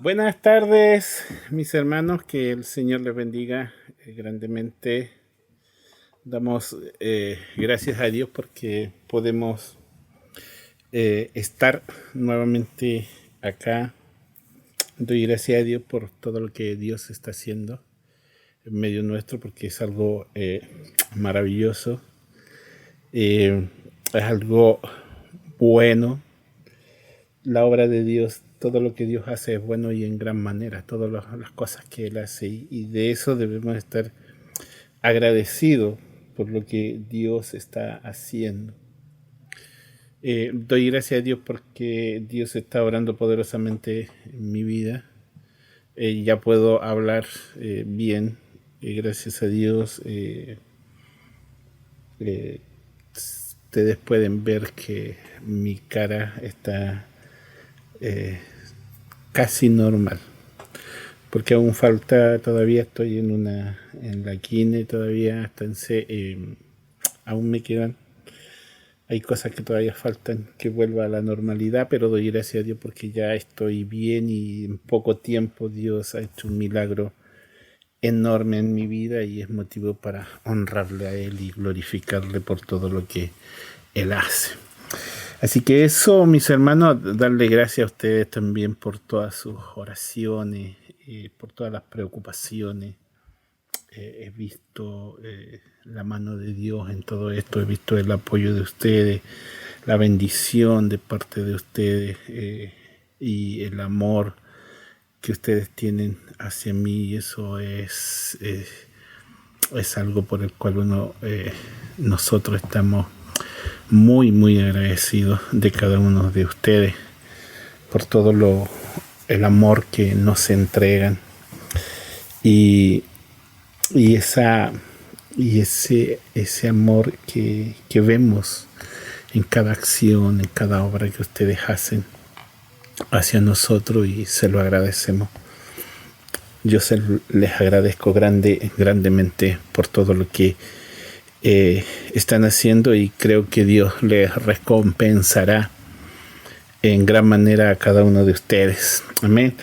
Buenas tardes, mis hermanos, que el Señor les bendiga grandemente. Damos gracias a Dios porque podemos estar nuevamente acá. Doy gracias a Dios por todo lo que Dios está haciendo en medio nuestro porque es algo maravilloso, es algo bueno. La obra de Dios, todo lo que Dios hace es bueno y en gran manera, todas las cosas que Él hace, y de eso debemos estar agradecidos por lo que Dios está haciendo. Doy gracias a Dios porque Dios está obrando poderosamente en mi vida. Ya puedo hablar bien, gracias a Dios. Ustedes pueden ver que mi cara está casi normal, porque aún falta, todavía estoy en la quine, todavía aún me quedan, hay cosas que todavía faltan que vuelva a la normalidad, pero doy gracias a Dios porque ya estoy bien y en poco tiempo Dios ha hecho un milagro enorme en mi vida y es motivo para honrarle a Él y glorificarle por todo lo que Él hace. Así que eso, mis hermanos, darle gracias a ustedes también por todas sus oraciones, por todas las preocupaciones. He visto la mano de Dios en todo esto, he visto el apoyo de ustedes, la bendición de parte de ustedes y el amor que ustedes tienen hacia mí, y eso es algo por el cual nosotros estamos muy agradecidos de cada uno de ustedes por el amor que nos entregan y, y esa y ese amor que vemos en cada acción, en cada obra que ustedes hacen hacia nosotros, y se lo agradecemos. Les agradezco grandemente por todo lo que están haciendo, y creo que Dios les recompensará en gran manera a cada uno de ustedes. Amén.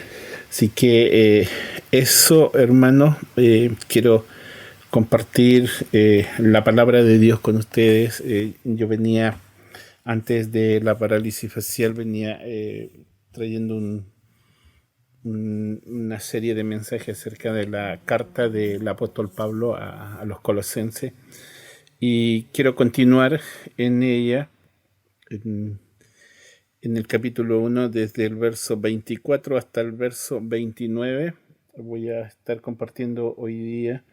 Así que eso, hermanos, quiero compartir la palabra de Dios con ustedes. Yo venía, antes de la parálisis facial, venía trayendo una serie de mensajes acerca de la carta del apóstol Pablo a los colosenses, y quiero continuar en ella, en, en el capítulo 1, desde el verso 24 hasta el verso 29. Voy a estar compartiendo hoy día,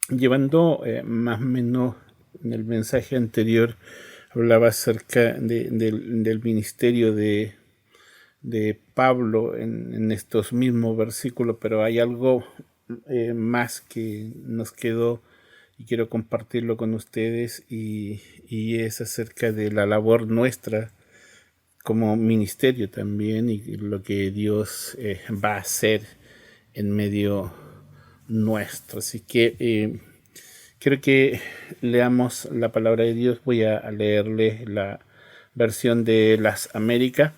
llevando más o menos, en el mensaje anterior hablaba acerca del ministerio de Pablo en estos mismos versículos, pero hay algo más que nos quedó y quiero compartirlo con ustedes, y es acerca de la labor nuestra como ministerio también, y lo que Dios va a hacer en medio nuestro. Así que quiero que leamos la palabra de Dios. Voy a leerles la versión de las Américas.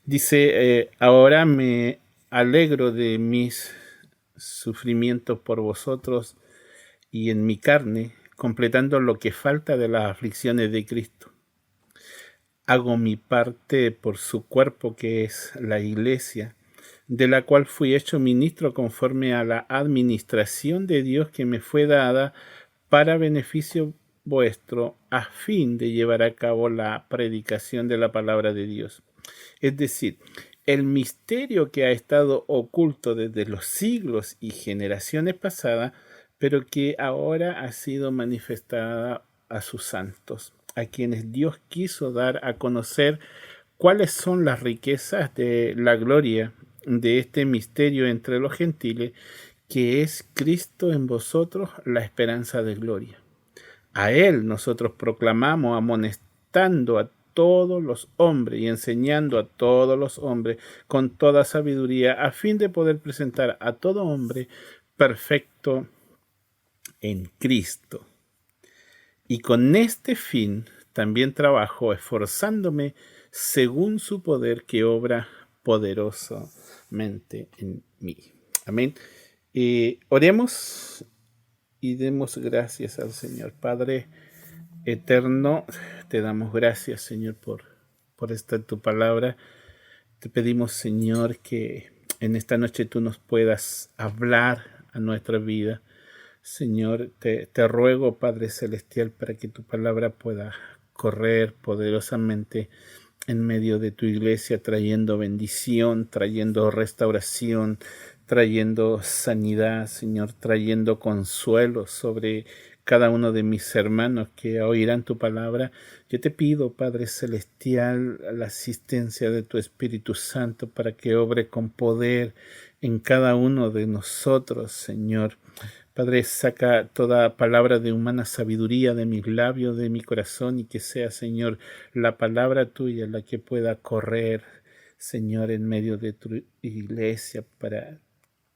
Dice, ahora me alegro de mis sufrimientos por vosotros y en mi carne, completando lo que falta de las aflicciones de Cristo. Hago mi parte por su cuerpo, que es la Iglesia, de la cual fui hecho ministro conforme a la administración de Dios que me fue dada para beneficio vuestro, a fin de llevar a cabo la predicación de la palabra de Dios. Es decir, el misterio que ha estado oculto desde los siglos y generaciones pasadas, pero que ahora ha sido manifestada a sus santos, a quienes Dios quiso dar a conocer cuáles son las riquezas de la gloria de este misterio entre los gentiles, que es Cristo en vosotros, la esperanza de gloria. A Él nosotros proclamamos, amonestando a todos los hombres y enseñando a todos los hombres con toda sabiduría, a fin de poder presentar a todo hombre perfecto en Cristo. Y con este fin también trabajo, esforzándome según su poder que obra poderosamente en mí. Amén. Oremos y demos gracias al Señor. Padre eterno, te damos gracias, Señor, por esta tu palabra. Te pedimos, Señor, que en esta noche tú nos puedas hablar a nuestra vida. Señor, te ruego, Padre Celestial, para que tu palabra pueda correr poderosamente en medio de tu iglesia, trayendo bendición, trayendo restauración, trayendo sanidad, Señor, trayendo consuelo sobre cada uno de mis hermanos que oirán tu palabra. Yo te pido, Padre Celestial, la asistencia de tu Espíritu Santo para que obre con poder en cada uno de nosotros, Señor. Padre, saca toda palabra de humana sabiduría de mis labios, de mi corazón, y que sea, Señor, la palabra tuya la que pueda correr, Señor, en medio de tu iglesia para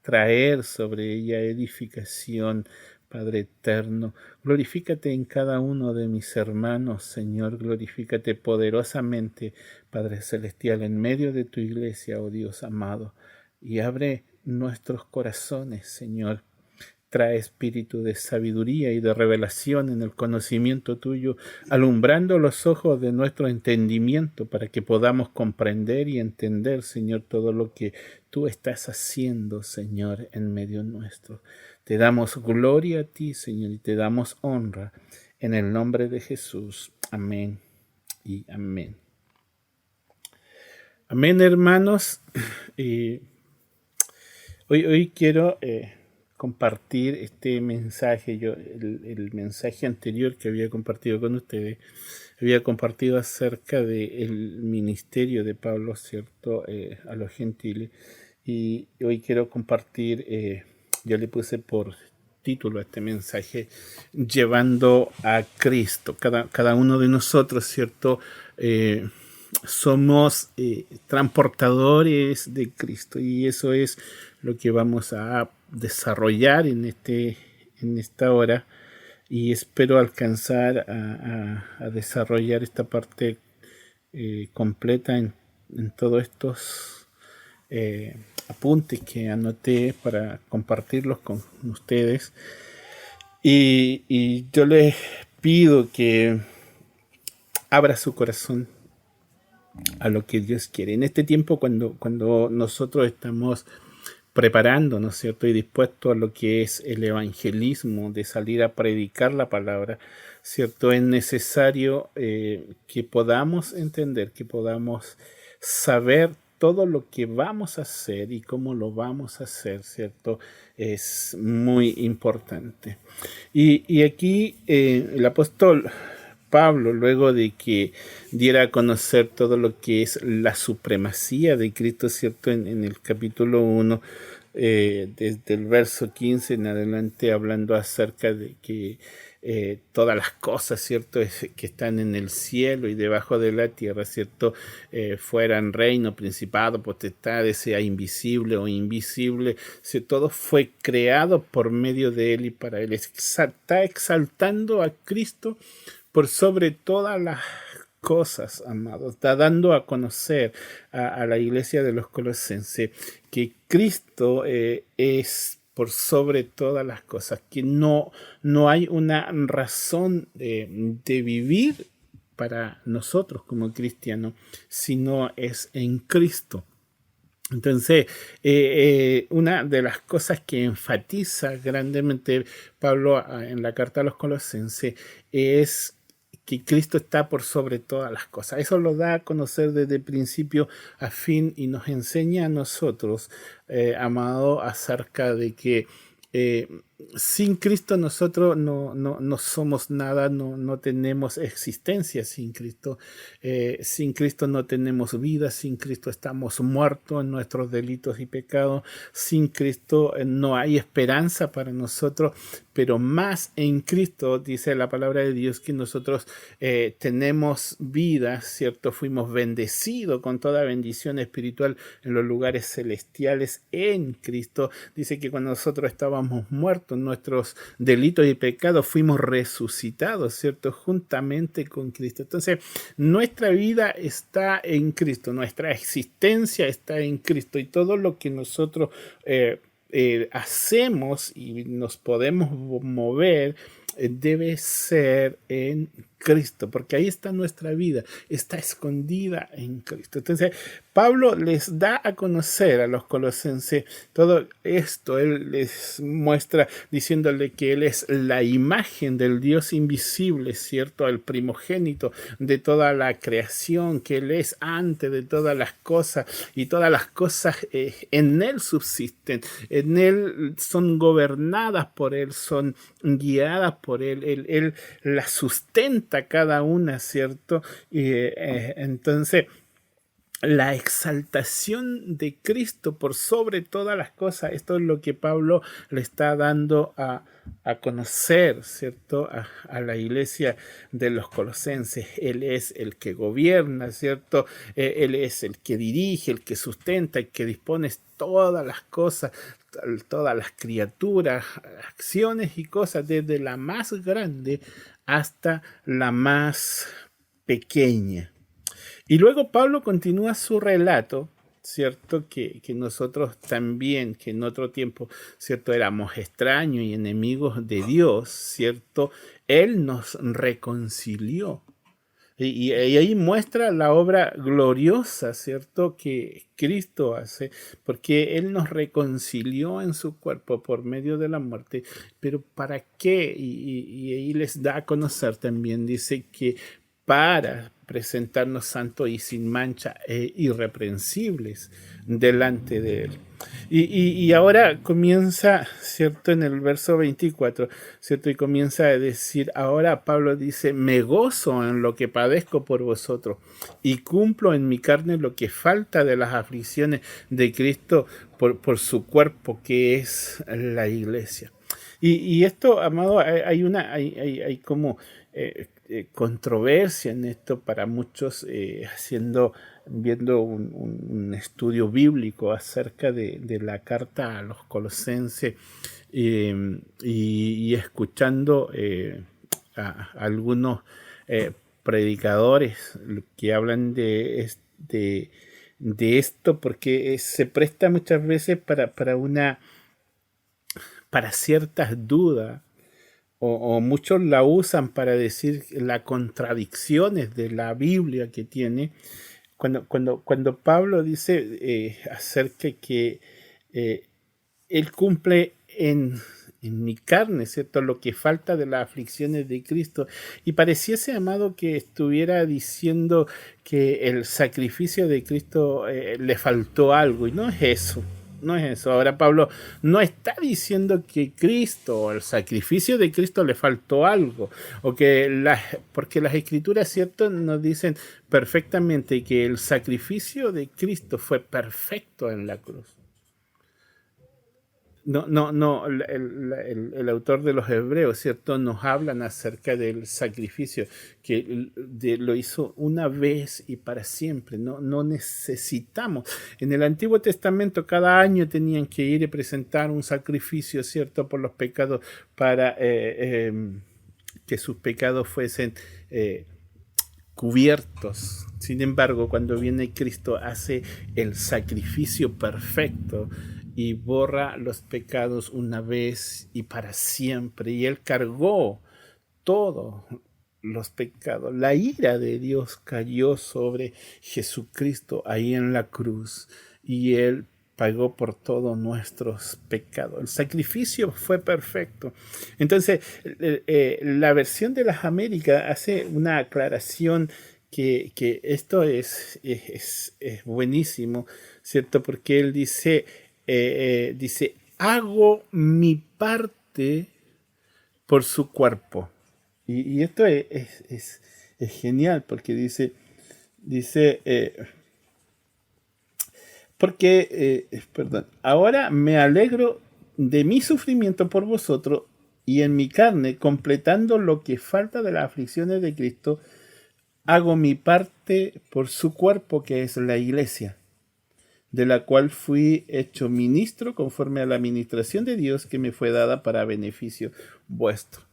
traer sobre ella edificación, Padre eterno. Glorifícate en cada uno de mis hermanos, Señor. Glorifícate poderosamente, Padre celestial, en medio de tu iglesia, oh Dios amado. Y abre nuestros corazones, Señor. Trae espíritu de sabiduría y de revelación en el conocimiento tuyo, alumbrando los ojos de nuestro entendimiento para que podamos comprender y entender, Señor, todo lo que tú estás haciendo, Señor, en medio nuestro. Te damos gloria a ti, Señor, y te damos honra en el nombre de Jesús. Amén y amén. Amén, hermanos. Hoy quiero compartir este mensaje. El mensaje anterior que había compartido con ustedes, había compartido acerca del ministerio de Pablo, ¿cierto?, a los gentiles. Y hoy quiero compartir, yo le puse por título a este mensaje, llevando a Cristo. Cada uno de nosotros, ¿cierto?, somos transportadores de Cristo, y eso es lo que vamos a desarrollar en esta hora, y espero alcanzar a desarrollar esta parte completa en todos estos apuntes que anoté para compartirlos con ustedes. Y yo les pido que abra su corazón a lo que Dios quiere. En este tiempo, cuando nosotros estamos preparando, ¿no es cierto?, y dispuestos a lo que es el evangelismo, de salir a predicar la palabra, ¿cierto?, es necesario que podamos entender, que podamos saber todo lo que vamos a hacer y cómo lo vamos a hacer, ¿cierto? Es muy importante. Y aquí el apóstol Pablo, luego de que diera a conocer todo lo que es la supremacía de Cristo, ¿cierto?, en el capítulo 1, desde el verso 15 en adelante, hablando acerca de que todas las cosas, ¿cierto?, que están en el cielo y debajo de la tierra, ¿cierto?, fueran reino, principado, potestades, sea invisible o invisible, si todo fue creado por medio de él y para él. Está exaltando a Cristo por sobre todas las cosas, amados. Está dando a conocer a la iglesia de los Colosenses que Cristo es por sobre todas las cosas, que no hay una razón de vivir para nosotros como cristianos, sino es en Cristo. Entonces, una de las cosas que enfatiza grandemente Pablo en la carta a los Colosenses es que Cristo está por sobre todas las cosas. Eso lo da a conocer desde principio a fin y nos enseña a nosotros, amado, acerca de que sin Cristo nosotros no somos nada, no tenemos existencia sin Cristo. Sin Cristo no tenemos vida, sin Cristo estamos muertos en nuestros delitos y pecados, sin Cristo no hay esperanza para nosotros, pero más en Cristo, dice la palabra de Dios, que nosotros tenemos vida, ¿cierto? Fuimos bendecidos con toda bendición espiritual en los lugares celestiales en Cristo. Dice que cuando nosotros estábamos muertos muertos en nuestros delitos y pecados, fuimos resucitados, ¿cierto? Juntamente con Cristo. Entonces, nuestra vida está en Cristo, nuestra existencia está en Cristo y todo lo que nosotros hacemos y nos podemos mover debe ser en Cristo, porque ahí está nuestra vida, está escondida en Cristo. Entonces, Pablo les da a conocer a los colosenses todo esto. Él les muestra diciéndole que Él es la imagen del Dios invisible, ¿cierto? El primogénito de toda la creación, que Él es antes de todas las cosas y todas las cosas en Él subsisten, en Él son gobernadas por Él, son guiadas por Él, Él las sustenta cada una, ¿cierto? Entonces, la exaltación de Cristo por sobre todas las cosas, esto es lo que Pablo le está dando a conocer, ¿cierto? A la iglesia de los colosenses. Él es el que gobierna, ¿cierto? Él es el que dirige, el que sustenta, el que dispone todas las cosas, todas las criaturas, acciones y cosas, desde la más grande hasta la más pequeña. Y luego Pablo continúa su relato, ¿cierto? Que nosotros también, que en otro tiempo, ¿cierto? Éramos extraños y enemigos de Dios, ¿cierto? Él nos reconcilió. Y ahí muestra la obra gloriosa, ¿cierto? Que Cristo hace, porque Él nos reconcilió en su cuerpo por medio de la muerte. ¿Pero para qué? Y ahí les da a conocer también, dice que para presentarnos santos y sin mancha e irreprensibles delante de Él. Y ahora comienza, ¿cierto? En el verso 24, ¿cierto? Y comienza a decir, ahora Pablo dice, me gozo en lo que padezco por vosotros y cumplo en mi carne lo que falta de las aflicciones de Cristo por su cuerpo, que es la iglesia. Y esto, amado, hay como controversia en esto para muchos, viendo un estudio bíblico acerca de la carta a los colosenses y escuchando a algunos predicadores que hablan de esto, porque se presta muchas veces para ciertas dudas, o muchos la usan para decir las contradicciones de la Biblia que tiene. Cuando Pablo dice acerca que Él cumple en mi carne, ¿cierto? Lo que falta de las aflicciones de Cristo. Y pareciese, amado, que estuviera diciendo que el sacrificio de Cristo le faltó algo. Y no es eso. No es eso. Ahora Pablo no está diciendo que Cristo o el sacrificio de Cristo le faltó algo, o porque las escrituras, cierto, nos dicen perfectamente que el sacrificio de Cristo fue perfecto en la cruz. No, el autor de los Hebreos, ¿cierto? Nos hablan acerca del sacrificio, que lo hizo una vez y para siempre. No necesitamos. En el Antiguo Testamento cada año tenían que ir y presentar un sacrificio, ¿cierto? Por los pecados, para que sus pecados fuesen cubiertos. Sin embargo, cuando viene Cristo, hace el sacrificio perfecto y borra los pecados una vez y para siempre. Y Él cargó todos los pecados. La ira de Dios cayó sobre Jesucristo ahí en la cruz y Él pagó por todos nuestros pecados. El sacrificio fue perfecto. Entonces, la versión de las Américas hace una aclaración que esto es buenísimo, ¿cierto? Porque él dice, hago mi parte por su cuerpo. Y esto es genial, porque dice perdón, ahora me alegro de mi sufrimiento por vosotros y en mi carne, completando lo que falta de las aflicciones de Cristo, hago mi parte por su cuerpo, que es la iglesia. de la cual fui hecho ministro conforme a la administración de Dios que me fue dada para beneficio vuestro.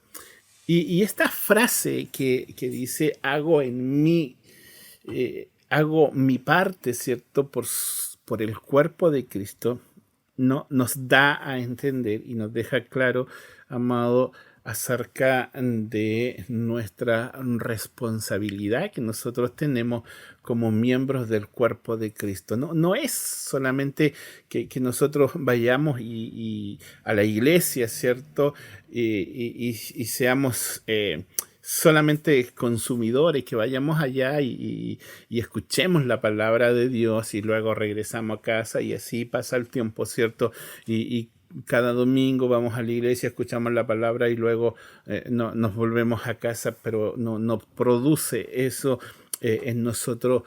Y esta frase que dice, hago mi parte, ¿cierto? Por el cuerpo de Cristo, no, nos da a entender y nos deja claro, amado, acerca de nuestra responsabilidad que nosotros tenemos como miembros del cuerpo de Cristo. No es solamente que nosotros vayamos y a la iglesia, ¿cierto? Y seamos solamente consumidores, que vayamos allá y escuchemos la palabra de Dios y luego regresamos a casa y así pasa el tiempo, ¿cierto? Y cada domingo vamos a la iglesia, escuchamos la palabra y luego nos volvemos a casa, pero no produce eso en nosotros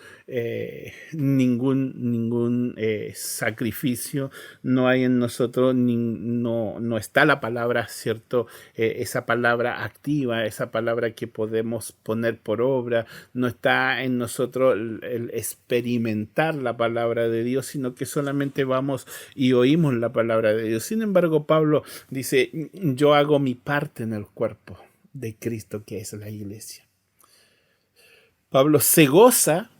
ningún sacrificio, no hay en nosotros, no está la palabra, ¿cierto? Esa palabra activa, esa palabra que podemos poner por obra, no está en nosotros el experimentar la palabra de Dios, sino que solamente vamos y oímos la palabra de Dios. Sin embargo, Pablo dice, yo hago mi parte en el cuerpo de Cristo, que es la iglesia. Pablo se goza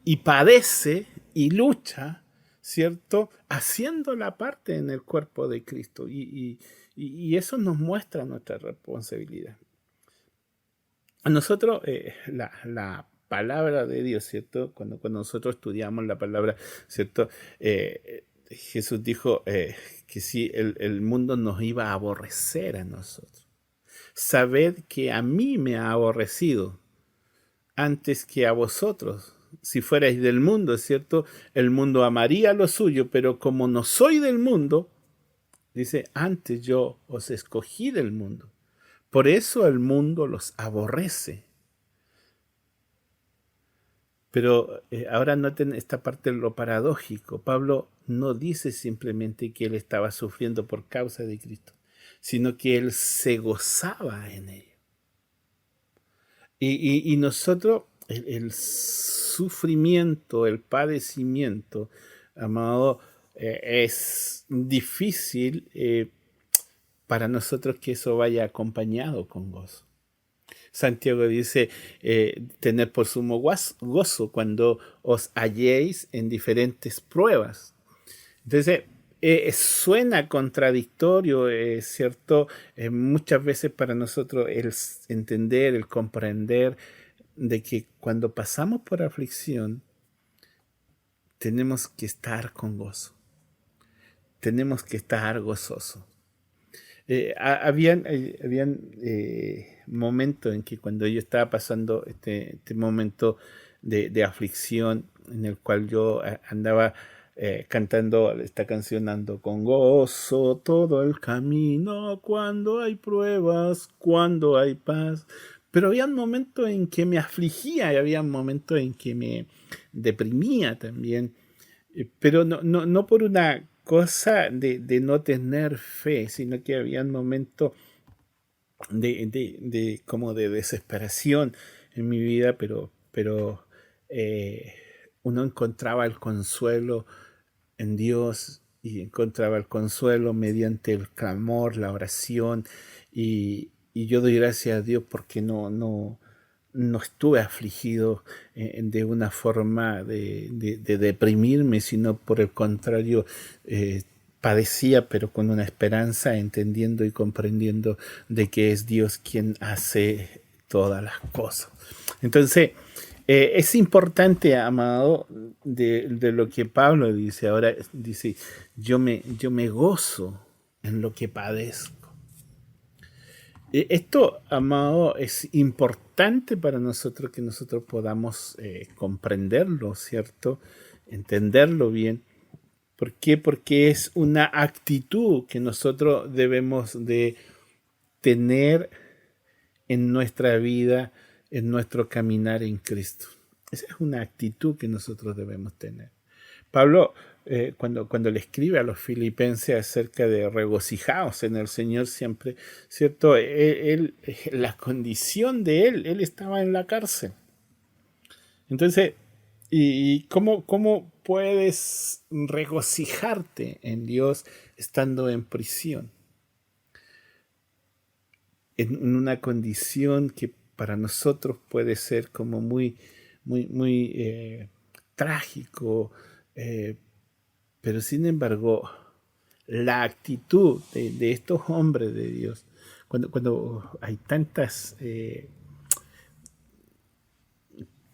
y padece y lucha, ¿cierto? Haciendo la parte en el cuerpo de Cristo. Y eso nos muestra nuestra responsabilidad. A nosotros, la palabra de Dios, ¿cierto? Cuando nosotros estudiamos la palabra, ¿cierto? Jesús dijo que si el mundo nos iba a aborrecer a nosotros. Sabed que a mí me ha aborrecido antes que a vosotros. Si fuerais del mundo, es cierto, el mundo amaría lo suyo, pero como no soy del mundo, dice, antes yo os escogí del mundo. Por eso el mundo los aborrece. Pero ahora noten esta parte de lo paradójico. Pablo no dice simplemente que él estaba sufriendo por causa de Cristo, sino que él se gozaba en ello. Y nosotros, el sufrimiento, el padecimiento, amado, es difícil para nosotros que eso vaya acompañado con gozo. Santiago dice, tener por sumo gozo cuando os halléis en diferentes pruebas. Entonces, suena contradictorio, ¿cierto? Muchas veces para nosotros el entender, el comprender de que cuando pasamos por aflicción, tenemos que estar con gozo. Tenemos que estar gozosos. Habían momentos en que cuando yo estaba pasando este momento de aflicción, en el cual yo andaba cantando esta canción, ando con gozo todo el camino, cuando hay pruebas, cuando hay paz. Pero había momentos en que me afligía y había momentos en que me deprimía también, pero no por una cosa de no tener fe, sino que había momentos como de desesperación en mi vida, pero uno encontraba el consuelo en Dios y encontraba el consuelo mediante el clamor, la oración, y yo doy gracias a Dios porque no estuve afligido de una forma de deprimirme, sino por el contrario, padecía, pero con una esperanza, entendiendo y comprendiendo de que es Dios quien hace todas las cosas. Entonces, es importante, amado, de lo que Pablo dice. Ahora dice, yo me gozo en lo que padezco. Esto, amado, es importante para nosotros que nosotros podamos comprenderlo, ¿cierto? Entenderlo bien. ¿Por qué? Porque es una actitud que nosotros debemos de tener en nuestra vida, en nuestro caminar en Cristo. Esa es una actitud que nosotros debemos tener. Pablo, cuando le escribe a los filipenses acerca de regocijaos en el Señor siempre, ¿cierto? La condición de él estaba en la cárcel. Entonces, ¿y cómo puedes regocijarte en Dios estando en prisión, en una condición que para nosotros puede ser como muy trágico, pero sin embargo, la actitud de estos hombres de Dios, cuando hay tantas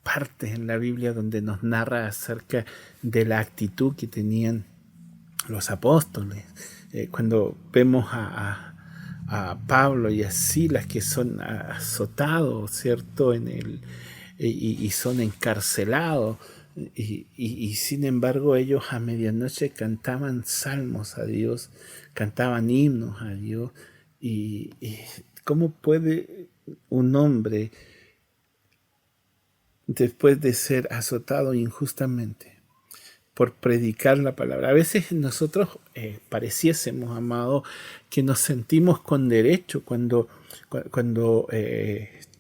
partes en la Biblia donde nos narra acerca de la actitud que tenían los apóstoles, cuando vemos a Pablo y a Silas que son azotados, ¿cierto? Y son encarcelados, y sin embargo ellos a medianoche cantaban salmos a Dios, cantaban himnos a Dios. Y ¿cómo puede un hombre, después de ser azotado injustamente por predicar la palabra? A veces nosotros pareciésemos, amado, que nos sentimos con derecho cuando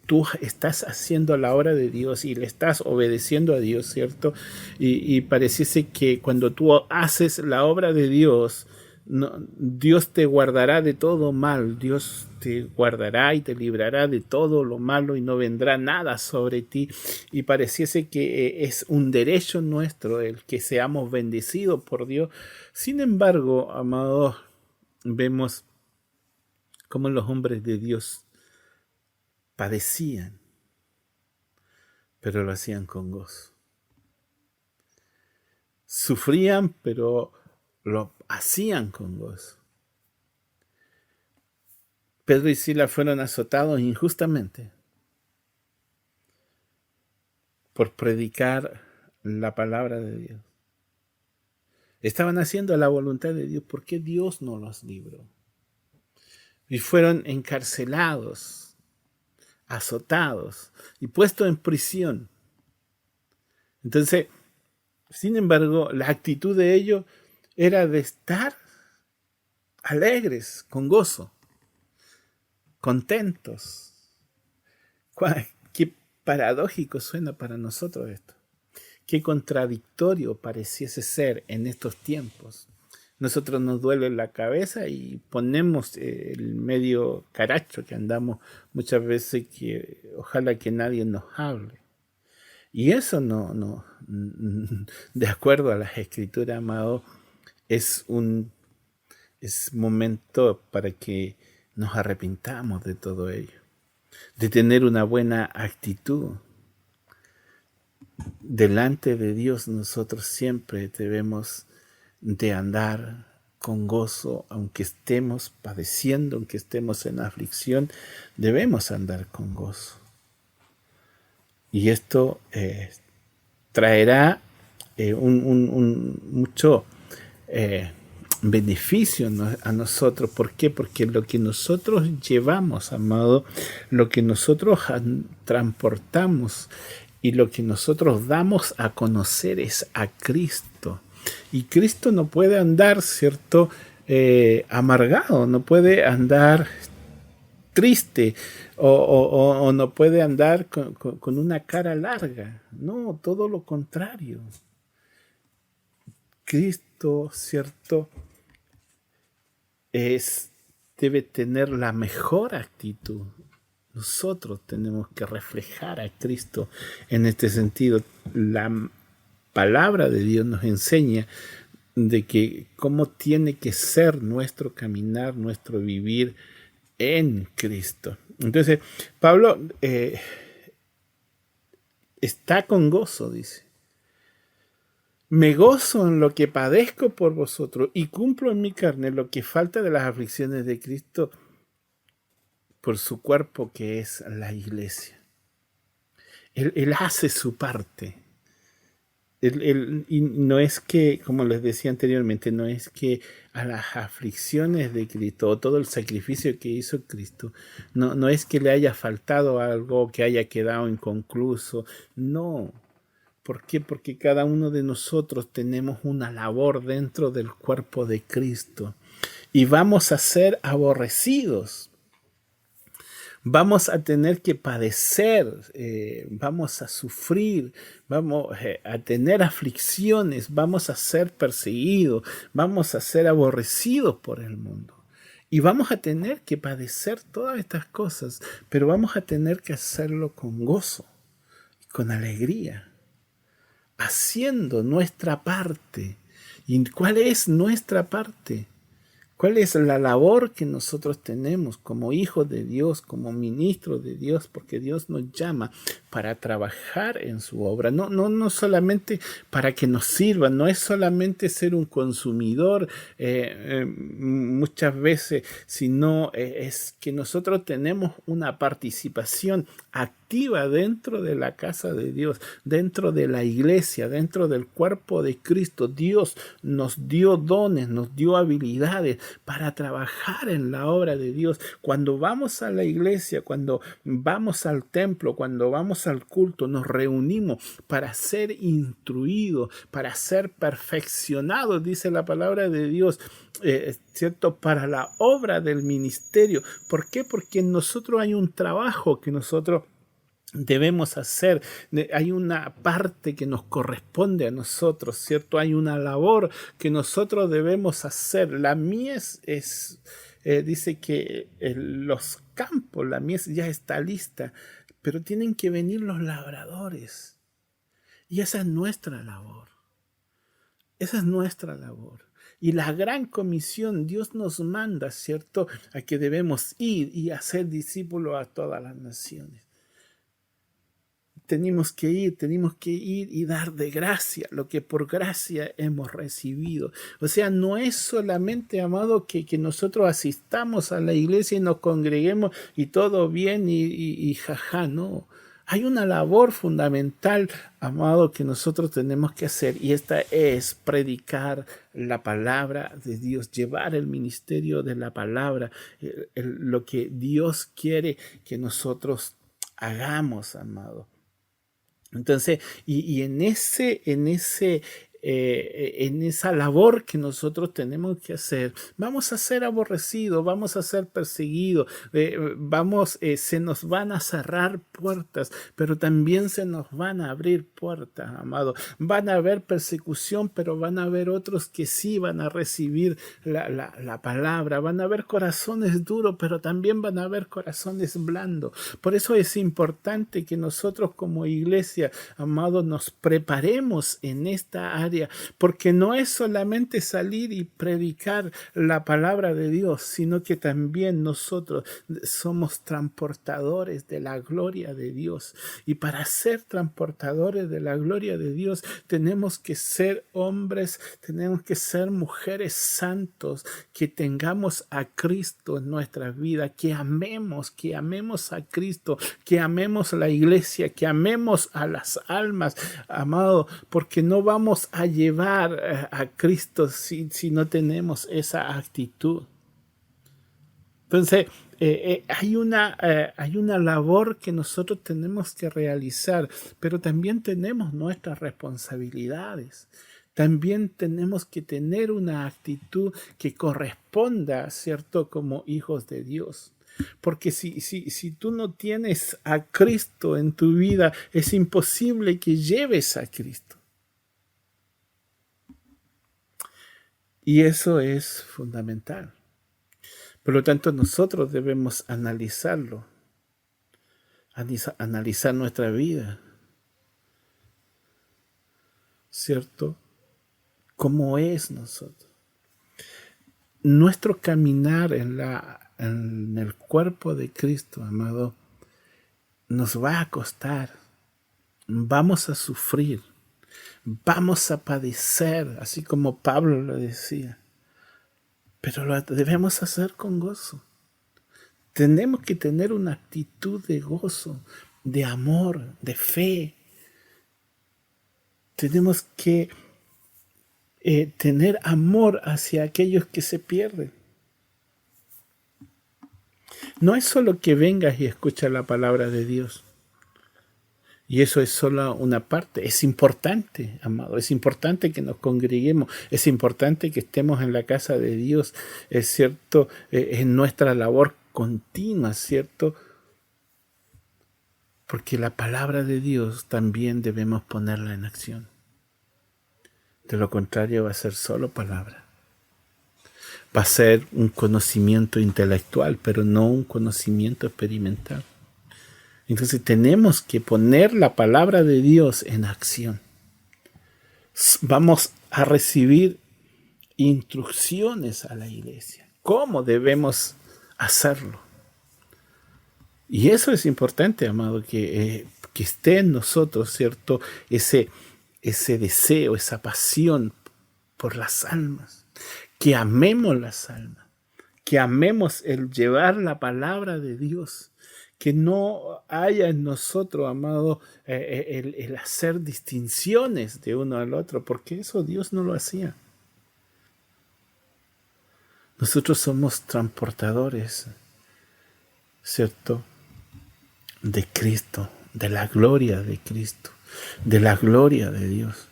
tú estás haciendo la obra de Dios y le estás obedeciendo a Dios, ¿cierto? Y pareciese que cuando tú haces la obra de Dios, no, Dios te guardará de todo mal, Dios te guardará y te librará de todo lo malo y no vendrá nada sobre ti. Y pareciese que es un derecho nuestro el que seamos bendecidos por Dios. Sin embargo, amados, vemos cómo los hombres de Dios padecían, pero lo hacían con gozo. Sufrían, pero lo hacían con gozo. Pedro y Silas fueron azotados injustamente por predicar la palabra de Dios. Estaban haciendo la voluntad de Dios. ¿Por qué Dios no los libró? Y fueron encarcelados, azotados y puestos en prisión. Entonces, sin embargo, la actitud de ellos era de estar alegres, con gozo, contentos. Qué paradójico suena para nosotros esto. Qué contradictorio pareciese ser en estos tiempos. Nosotros nos duele la cabeza y ponemos el medio caracho que andamos muchas veces, que ojalá que nadie nos hable. Y eso no de acuerdo a las escrituras, amado, es momento para que nos arrepintamos de todo ello, de tener una buena actitud. Delante de Dios nosotros siempre debemos de andar con gozo, aunque estemos padeciendo, aunque estemos en aflicción, debemos andar con gozo. Y esto traerá mucho beneficio a nosotros. ¿Por qué? Porque lo que nosotros llevamos, amado, lo que nosotros transportamos y lo que nosotros damos a conocer es a Cristo. Y Cristo no puede andar, ¿cierto?, amargado, no puede andar triste o no puede andar con una cara larga. No, todo lo contrario. Cristo, ¿cierto?, debe tener la mejor actitud. Nosotros tenemos que reflejar a Cristo en este sentido. La palabra de Dios nos enseña de que cómo tiene que ser nuestro caminar, nuestro vivir en Cristo. Entonces, Pablo está con gozo, dice. Me gozo en lo que padezco por vosotros y cumplo en mi carne lo que falta de las aflicciones de Cristo por su cuerpo, que es la iglesia. Él hace su parte. Y no es que, como les decía anteriormente, no es que a las aflicciones de Cristo o todo el sacrificio que hizo Cristo, no es que le haya faltado algo, que haya quedado inconcluso. No. ¿Por qué? Porque cada uno de nosotros tenemos una labor dentro del cuerpo de Cristo y vamos a ser aborrecidos Vamos a tener que padecer, vamos a sufrir, vamos a tener aflicciones, vamos a ser perseguidos, vamos a ser aborrecidos por el mundo. Y vamos a tener que padecer todas estas cosas, pero vamos a tener que hacerlo con gozo, con alegría, haciendo nuestra parte. ¿Y cuál es nuestra parte? ¿Cuál es la labor que nosotros tenemos como hijos de Dios, como ministros de Dios? Porque Dios nos llama para trabajar en su obra, no solamente para que nos sirva, no es solamente ser un consumidor muchas veces, sino es que nosotros tenemos una participación activa dentro de la casa de Dios, dentro de la iglesia, dentro del cuerpo de Cristo. Dios nos dio dones, nos dio habilidades para trabajar en la obra de Dios. Cuando vamos a la iglesia, cuando vamos al templo, cuando vamos al culto, nos reunimos para ser instruidos, para ser perfeccionados, dice la palabra de Dios, ¿cierto? Para la obra del ministerio. ¿Por qué? Porque en nosotros hay un trabajo que nosotros debemos hacer, hay una parte que nos corresponde a nosotros, ¿cierto? Hay una labor que nosotros debemos hacer. La mies dice que los campos, la mies ya está lista, pero tienen que venir los labradores. Y esa es nuestra labor. Esa es nuestra labor. Y la gran comisión, Dios nos manda, ¿cierto?, a que debemos ir y hacer discípulos a todas las naciones. Tenemos que ir y dar de gracia lo que por gracia hemos recibido. O sea, no es solamente, amado, que nosotros asistamos a la iglesia y nos congreguemos y todo bien y jaja, no. Hay una labor fundamental, amado, que nosotros tenemos que hacer, y esta es predicar la palabra de Dios, llevar el ministerio de la palabra, lo que Dios quiere que nosotros hagamos, amado. Entonces, y en esa labor que nosotros tenemos que hacer, vamos a ser aborrecidos, vamos a ser perseguidos, se nos van a cerrar puertas, pero también se nos van a abrir puertas, amado. Van a haber persecución, pero van a haber otros que sí van a recibir la palabra. Van a haber corazones duros, pero también van a haber corazones blandos. Por eso es importante que nosotros como iglesia, amado, nos preparemos en esta área, porque no es solamente salir y predicar la palabra de Dios, sino que también nosotros somos transportadores de la gloria de Dios. Y para ser transportadores de la gloria de Dios, tenemos que ser hombres, tenemos que ser mujeres santos, que tengamos a Cristo en nuestra vida, que amemos a Cristo, que amemos la iglesia, que amemos a las almas, amado, porque no vamos a llevar a Cristo si no tenemos esa actitud. Entonces, hay una labor que nosotros tenemos que realizar, pero también tenemos nuestras responsabilidades. También tenemos que tener una actitud que corresponda, ¿cierto?, como hijos de Dios. Porque si tú no tienes a Cristo en tu vida, es imposible que lleves a Cristo. Y eso es fundamental. Por lo tanto, nosotros debemos analizarlo, analizar nuestra vida, ¿cierto? ¿Cómo es nosotros? Nuestro caminar en el cuerpo de Cristo, amado, nos va a costar. Vamos a sufrir. Vamos a padecer, así como Pablo lo decía. Pero lo debemos hacer con gozo. Tenemos que tener una actitud de gozo, de amor, de fe. Tenemos que tener amor hacia aquellos que se pierden. No es solo que vengas y escuchas la palabra de Dios. Y eso es solo una parte. Es importante, amado. Es importante que nos congreguemos. Es importante que estemos en la casa de Dios. Es cierto, en nuestra labor continua, ¿cierto? Porque la palabra de Dios también debemos ponerla en acción. De lo contrario va a ser solo palabra. Va a ser un conocimiento intelectual, pero no un conocimiento experimental. Entonces tenemos que poner la palabra de Dios en acción. Vamos a recibir instrucciones a la iglesia. ¿Cómo debemos hacerlo? Y eso es importante, amado, que esté en nosotros, ¿cierto? Ese deseo, esa pasión por las almas. Que amemos las almas. Que amemos el llevar la palabra de Dios. Que no haya en nosotros, amado, el hacer distinciones de uno al otro, porque eso Dios no lo hacía. Nosotros somos transportadores, ¿cierto?, de Cristo, de la gloria de Cristo, de la gloria de Dios.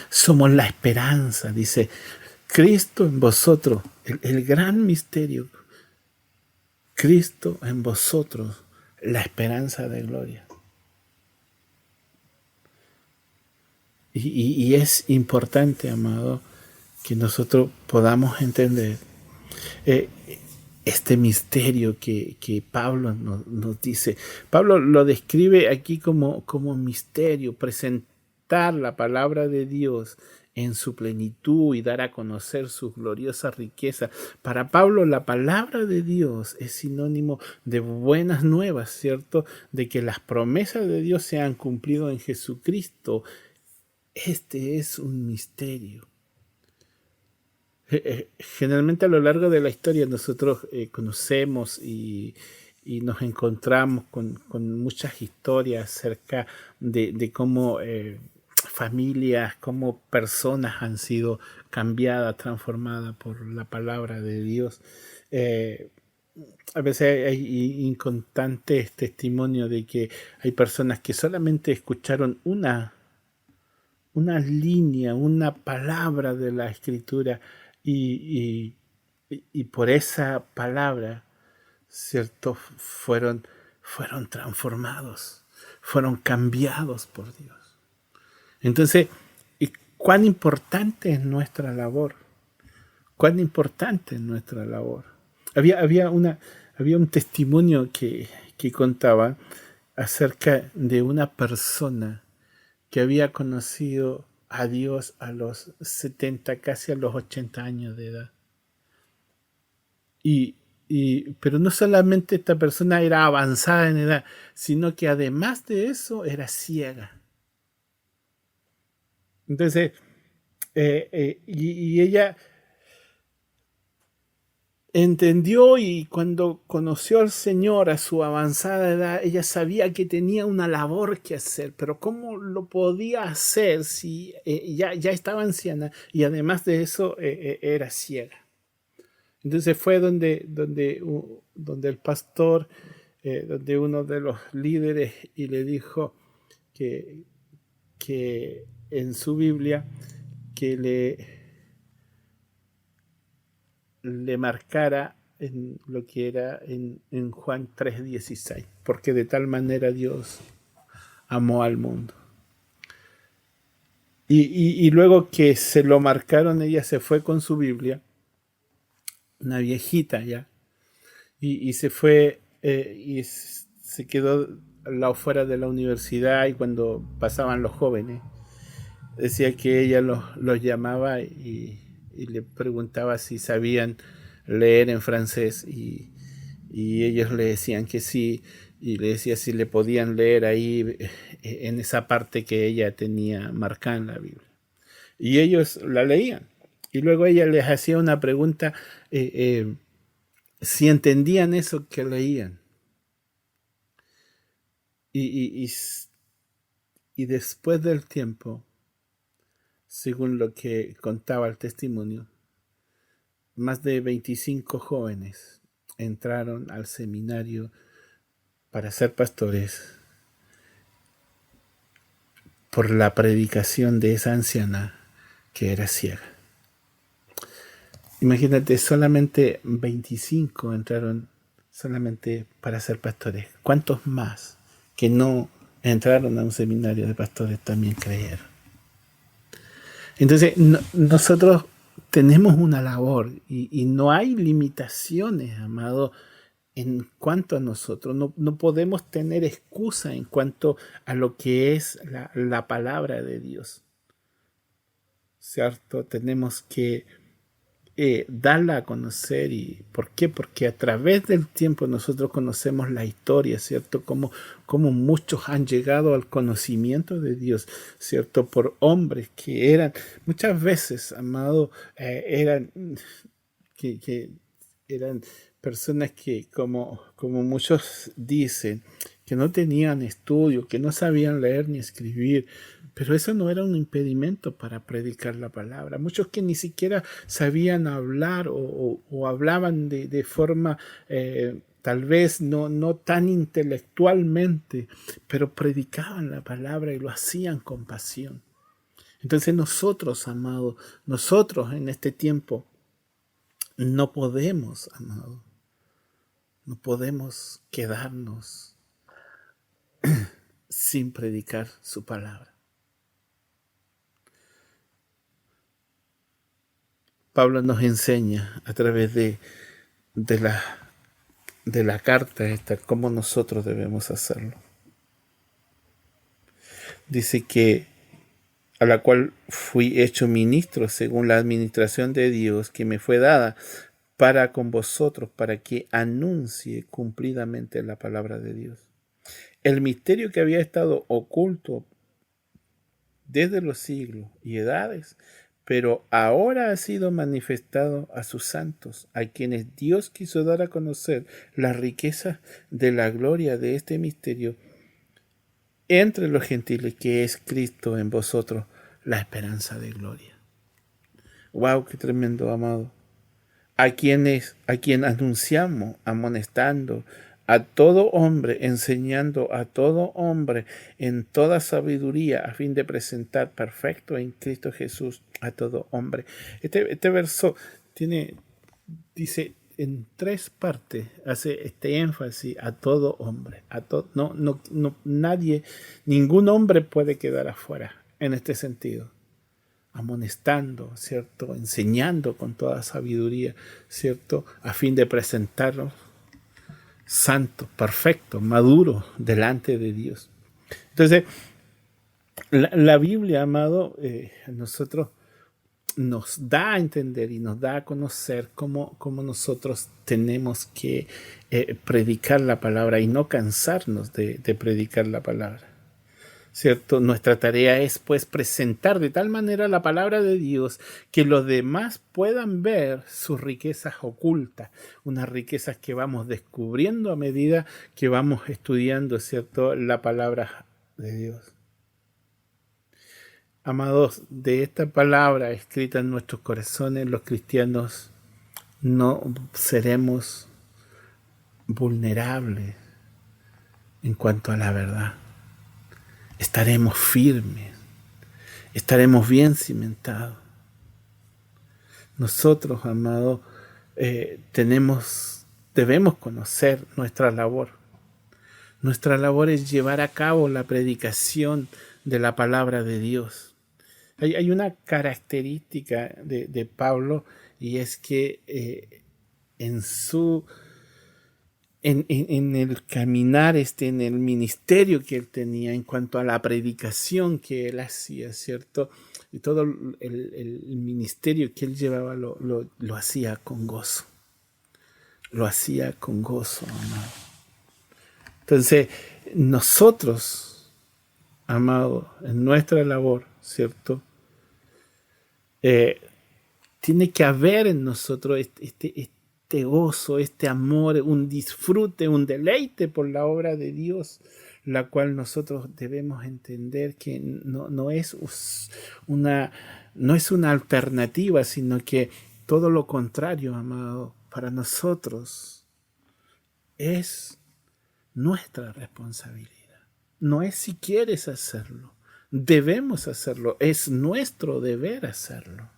Somos la esperanza, dice Cristo en vosotros, el gran misterio. Cristo en vosotros, la esperanza de gloria. Y es importante, amado, que nosotros podamos entender este misterio que Pablo nos dice. Pablo lo describe aquí como misterio, presentar la palabra de Dios en su plenitud y dar a conocer su gloriosa riqueza. Para Pablo, la palabra de Dios es sinónimo de buenas nuevas, ¿cierto? De que las promesas de Dios se han cumplido en Jesucristo. Este es un misterio. Generalmente a lo largo de la historia nosotros conocemos y nos encontramos con muchas historias acerca de cómo familias, cómo personas han sido cambiadas, transformadas por la palabra de Dios. A veces hay inconstantes testimonios de que hay personas que solamente escucharon una línea, una palabra de la Escritura y por esa palabra, ¿cierto?, fueron transformados, fueron cambiados por Dios. Entonces, ¿cuán importante es nuestra labor? ¿Cuán importante es nuestra labor? Había un testimonio que contaba acerca de una persona que había conocido a Dios a los 70, casi a los 80 años de edad. Pero no solamente esta persona era avanzada en edad, sino que además de eso era ciega. Entonces, y ella entendió, y cuando conoció al Señor a su avanzada edad, ella sabía que tenía una labor que hacer, pero ¿cómo lo podía hacer si ya estaba anciana y además de eso era ciega? Entonces fue donde el pastor, donde uno de los líderes, y le dijo que en su Biblia que le marcara en lo que era en Juan 3:16, porque de tal manera Dios amó al mundo. Y luego que se lo marcaron, ella se fue con su Biblia, una viejita ya, y se fue y se quedó al lado fuera de la universidad, y cuando pasaban los jóvenes, decía que ella los llamaba y le preguntaba si sabían leer en francés, y ellos le decían que sí, y le decía si le podían leer ahí en esa parte que ella tenía marcada en la Biblia. Y ellos la leían. Y luego ella les hacía una pregunta si entendían eso que leían. Y después del tiempo, según lo que contaba el testimonio, más de 25 jóvenes entraron al seminario para ser pastores por la predicación de esa anciana que era ciega. Imagínate, solamente 25 entraron solamente para ser pastores. ¿Cuántos más que no entraron a un seminario de pastores también creyeron. Entonces, nosotros tenemos una labor y no hay limitaciones, amado, en cuanto a nosotros. No podemos tener excusa en cuanto a lo que es la palabra de Dios, ¿cierto? Tenemos que darla a conocer. ¿Y por qué? Porque a través del tiempo nosotros conocemos la historia, ¿cierto? Como muchos han llegado al conocimiento de Dios, ¿cierto? Por hombres que eran, muchas veces, amado, eran, que eran personas que, como muchos dicen, que no tenían estudio, que no sabían leer ni escribir, pero eso no era un impedimento para predicar la palabra. Muchos que ni siquiera sabían hablar o hablaban de forma tal vez no tan intelectualmente, pero predicaban la palabra y lo hacían con pasión. Entonces nosotros, amados, nosotros en este tiempo no podemos, amado, no podemos quedarnos sin predicar su palabra. Pablo nos enseña a través de la carta esta cómo nosotros debemos hacerlo. Dice que a la cual fui hecho ministro según la administración de Dios que me fue dada para con vosotros, para que anuncie cumplidamente la palabra de Dios. El misterio que había estado oculto desde los siglos y edades, pero ahora ha sido manifestado a sus santos, a quienes Dios quiso dar a conocer las riquezas de la gloria de este misterio entre los gentiles, que es Cristo en vosotros, la esperanza de gloria. ¡Wow! ¡Qué tremendo, amado! A quien anunciamos, amonestando a todo hombre, enseñando a todo hombre en toda sabiduría, a fin de presentar perfecto en Cristo Jesús a todo hombre. Este verso dice en 3 partes, hace este énfasis a todo hombre. Nadie, ningún hombre puede quedar afuera en este sentido. Amonestando, ¿cierto? Enseñando con toda sabiduría, ¿cierto? A fin de presentarlos santos, perfectos, maduros delante de Dios. Entonces, la Biblia, amado, a nosotros nos da a entender y nos da a conocer cómo nosotros tenemos que predicar la palabra y no cansarnos de predicar la palabra. ¿Cierto? Nuestra tarea es, pues, presentar de tal manera la palabra de Dios que los demás puedan ver sus riquezas ocultas, unas riquezas que vamos descubriendo a medida que vamos estudiando, ¿cierto?, la palabra de Dios. Amados, de esta palabra escrita en nuestros corazones, los cristianos no seremos vulnerables en cuanto a la verdad. Estaremos firmes, estaremos bien cimentados. Nosotros, amados, debemos conocer nuestra labor. Nuestra labor es llevar a cabo la predicación de la palabra de Dios. Hay una característica de Pablo, y es que en el caminar, en el ministerio que él tenía, en cuanto a la predicación que él hacía, ¿cierto? Y todo el ministerio que él llevaba lo hacía con gozo. Lo hacía con gozo, amado. Entonces, nosotros, amado, en nuestra labor, ¿cierto? Tiene que haber en nosotros este gozo, este amor, un disfrute, un deleite por la obra de Dios, la cual nosotros debemos entender que no es una alternativa, sino que todo lo contrario, amado, para nosotros es nuestra responsabilidad. No es si quieres hacerlo, debemos hacerlo, es nuestro deber hacerlo.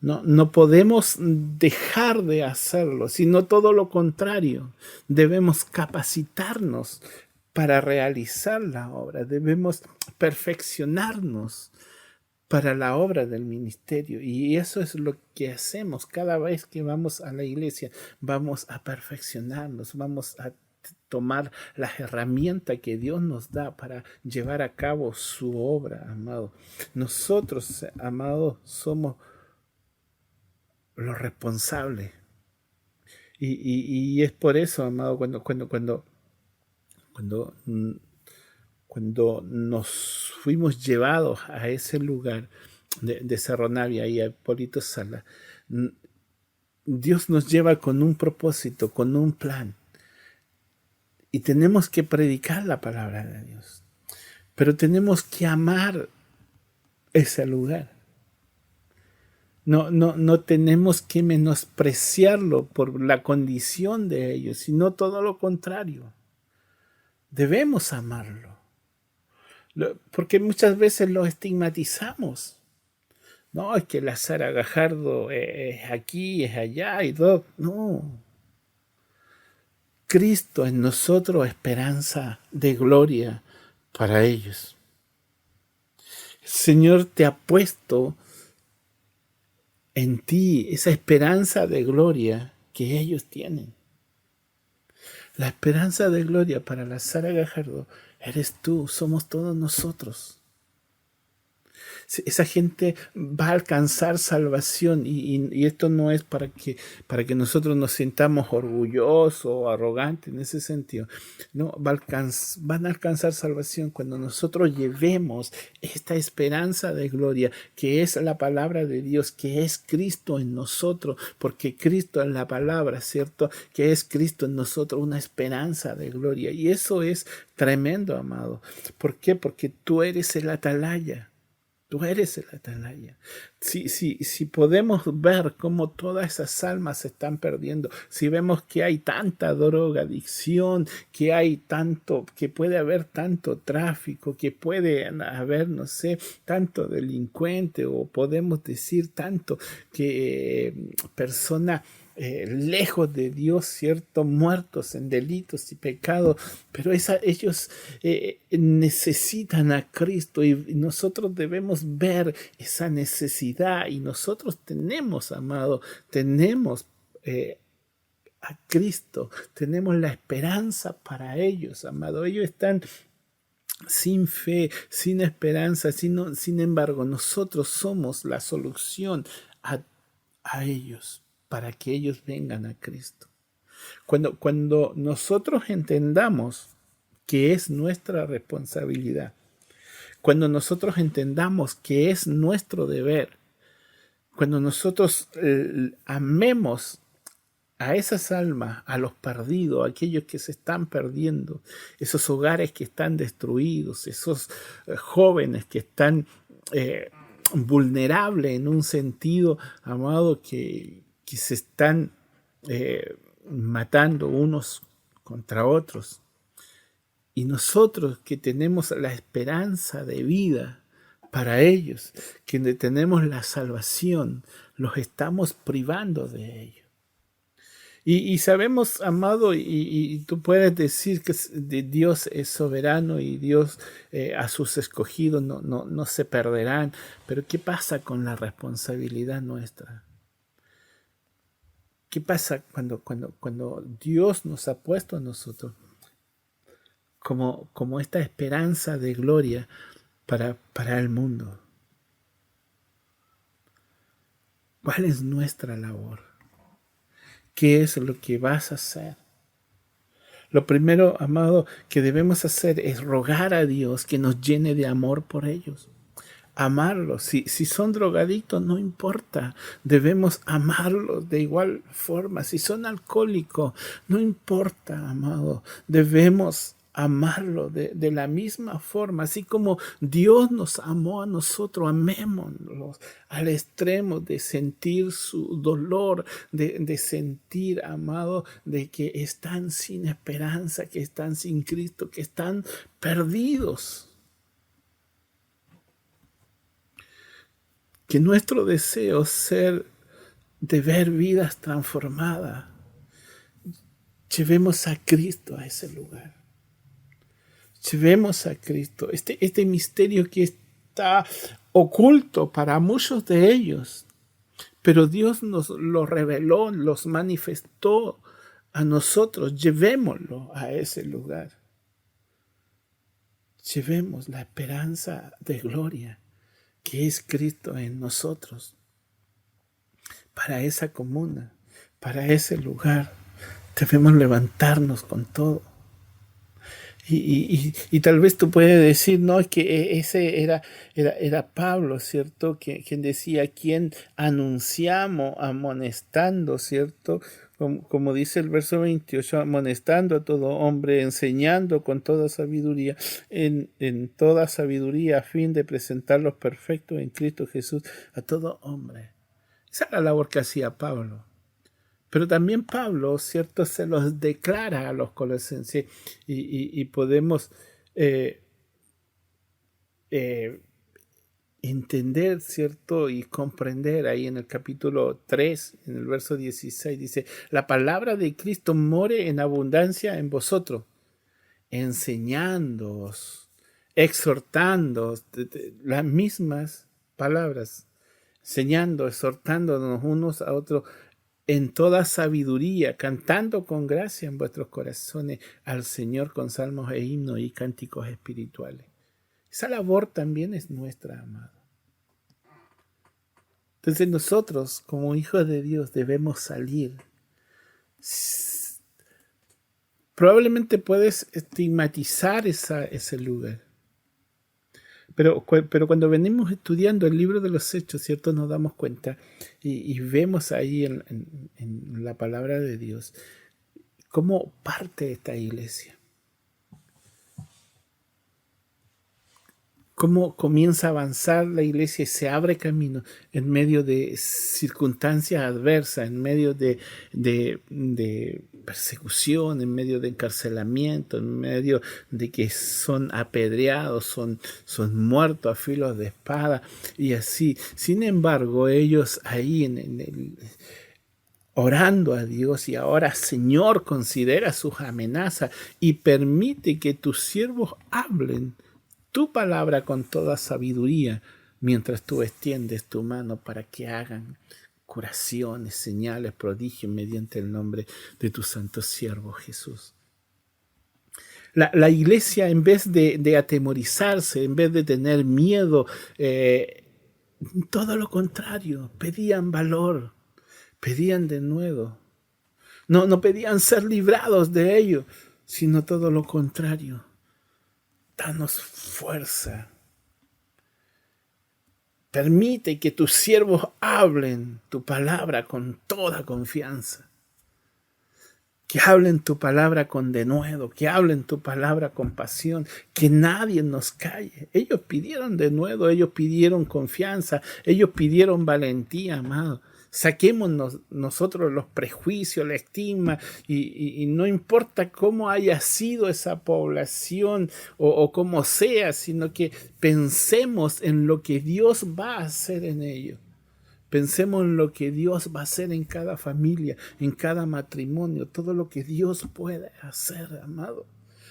No podemos dejar de hacerlo, sino todo lo contrario. Debemos capacitarnos para realizar la obra, debemos perfeccionarnos para la obra del ministerio. Y eso es lo que hacemos cada vez que vamos a la iglesia. Vamos a perfeccionarnos, vamos a tomar las herramientas que Dios nos da para llevar a cabo su obra, amado. Nosotros, amados, somos los responsables. Y es por eso, amado, cuando nos fuimos llevados a ese lugar de Cerro Navia y a Hipólito Sala, Dios nos lleva con un propósito, con un plan. Y tenemos que predicar la palabra de Dios. Pero tenemos que amar ese lugar. No tenemos que menospreciarlo por la condición de ellos, sino todo lo contrario. Debemos amarlo. Porque muchas veces lo estigmatizamos. No, es que la Sara Gajardo es aquí, es allá y todo. No. Cristo en nosotros, esperanza de gloria para ellos. El Señor te ha puesto en ti esa esperanza de gloria que ellos tienen. La esperanza de gloria para la Sara Gajardo eres tú, somos todos nosotros. Esa gente va a alcanzar salvación y esto no es para que nosotros nos sintamos orgullosos o arrogantes en ese sentido. No, van a alcanzar salvación cuando nosotros llevemos esta esperanza de gloria que es la palabra de Dios, que es Cristo en nosotros, porque Cristo es la palabra, ¿cierto? Que es Cristo en nosotros, una esperanza de gloria. Y eso es tremendo, amado. ¿Por qué? Porque tú eres el atalaya. Tú eres el atalaya. Si podemos ver cómo todas esas almas se están perdiendo, si vemos que hay tanta drogadicción, que hay tanto, que puede haber tanto tráfico, que puede haber, no sé, tanto delincuente, o podemos decir tanto que personas lejos de Dios, cierto, muertos en delitos y pecados, pero ellos necesitan a Cristo y nosotros debemos ver esa necesidad y nosotros tenemos, amado, tenemos a Cristo, tenemos la esperanza para ellos, amado. Ellos están sin fe, sin esperanza, sin embargo, nosotros somos la solución a ellos, para que ellos vengan a Cristo. Cuando nosotros entendamos que es nuestra responsabilidad, cuando nosotros entendamos que es nuestro deber, cuando nosotros amemos a esas almas, a los perdidos, a aquellos que se están perdiendo, esos hogares que están destruidos, esos jóvenes que están vulnerables en un sentido, amado, que se están matando unos contra otros. Y nosotros que tenemos la esperanza de vida para ellos, que tenemos la salvación, los estamos privando de ello. Y sabemos, amado, y tú puedes decir que Dios es soberano y Dios a sus escogidos no se perderán, pero ¿qué pasa con la responsabilidad nuestra? ¿Qué pasa cuando Dios nos ha puesto a nosotros como esta esperanza de gloria para el mundo? ¿Cuál es nuestra labor? ¿Qué es lo que vas a hacer? Lo primero, amado, que debemos hacer es rogar a Dios que nos llene de amor por ellos. Amarlos. Si son drogadictos, no importa. Debemos amarlos de igual forma. Si son alcohólicos, no importa, amado. Debemos amarlo de la misma forma, así como Dios nos amó a nosotros, amémoslos al extremo de sentir su dolor, de sentir, amado, de que están sin esperanza, que están sin Cristo, que están perdidos. Que nuestro deseo ser de ver vidas transformadas, llevemos a Cristo a ese lugar. Llevemos a Cristo, este misterio que está oculto para muchos de ellos, pero Dios nos lo reveló, los manifestó a nosotros. Llevémoslo a ese lugar. Llevemos la esperanza de gloria que es Cristo en nosotros para esa comuna, para ese lugar. Debemos levantarnos con todo. Y tal vez tú puedes decir, no, es que ese era Pablo, ¿cierto? Quien decía, quien anunciamos amonestando, ¿cierto? Como dice el verso 28, amonestando a todo hombre, enseñando con toda sabiduría, en toda sabiduría, a fin de presentarlos perfectos en Cristo Jesús a todo hombre. Esa es la labor que hacía Pablo. Pero también Pablo, ¿cierto?, se los declara a los colosenses y podemos entender, ¿cierto?, y comprender ahí en el capítulo 3, en el verso 16, dice, la palabra de Cristo more en abundancia en vosotros, enseñándoos, exhortándoos, las mismas palabras, enseñando, exhortándonos unos a otros, en toda sabiduría, cantando con gracia en vuestros corazones al Señor con salmos e himnos y cánticos espirituales. Esa labor también es nuestra, amado. Entonces nosotros, como hijos de Dios, debemos salir. Probablemente puedes estigmatizar ese lugar. Pero cuando venimos estudiando el libro de los Hechos, ¿cierto?, nos damos cuenta y vemos ahí en la palabra de Dios cómo parte esta iglesia. Cómo comienza a avanzar la iglesia y se abre camino en medio de circunstancias adversas, en medio de persecución, en medio de encarcelamiento, en medio de que son apedreados, son muertos a filos de espada y así. Sin embargo, ellos ahí orando a Dios y ahora, Señor, considera sus amenazas y permite que tus siervos hablen tu palabra con toda sabiduría, mientras tú extiendes tu mano para que hagan curaciones, señales, prodigios mediante el nombre de tu santo siervo Jesús. La iglesia, en vez de atemorizarse, en vez de tener miedo, todo lo contrario, pedían valor, pedían de nuevo. No pedían ser librados de ello, sino todo lo contrario. Danos fuerza. Permite que tus siervos hablen tu palabra con toda confianza. Que hablen tu palabra con denuedo, que hablen tu palabra con pasión, que nadie nos calle. Ellos pidieron denuedo, ellos pidieron confianza, ellos pidieron valentía, amado. Saquémonos nosotros los prejuicios, la estigma, y no importa cómo haya sido esa población o cómo sea, sino que pensemos en lo que Dios va a hacer en ellos. Pensemos en lo que Dios va a hacer en cada familia, en cada matrimonio, todo lo que Dios puede hacer, amado.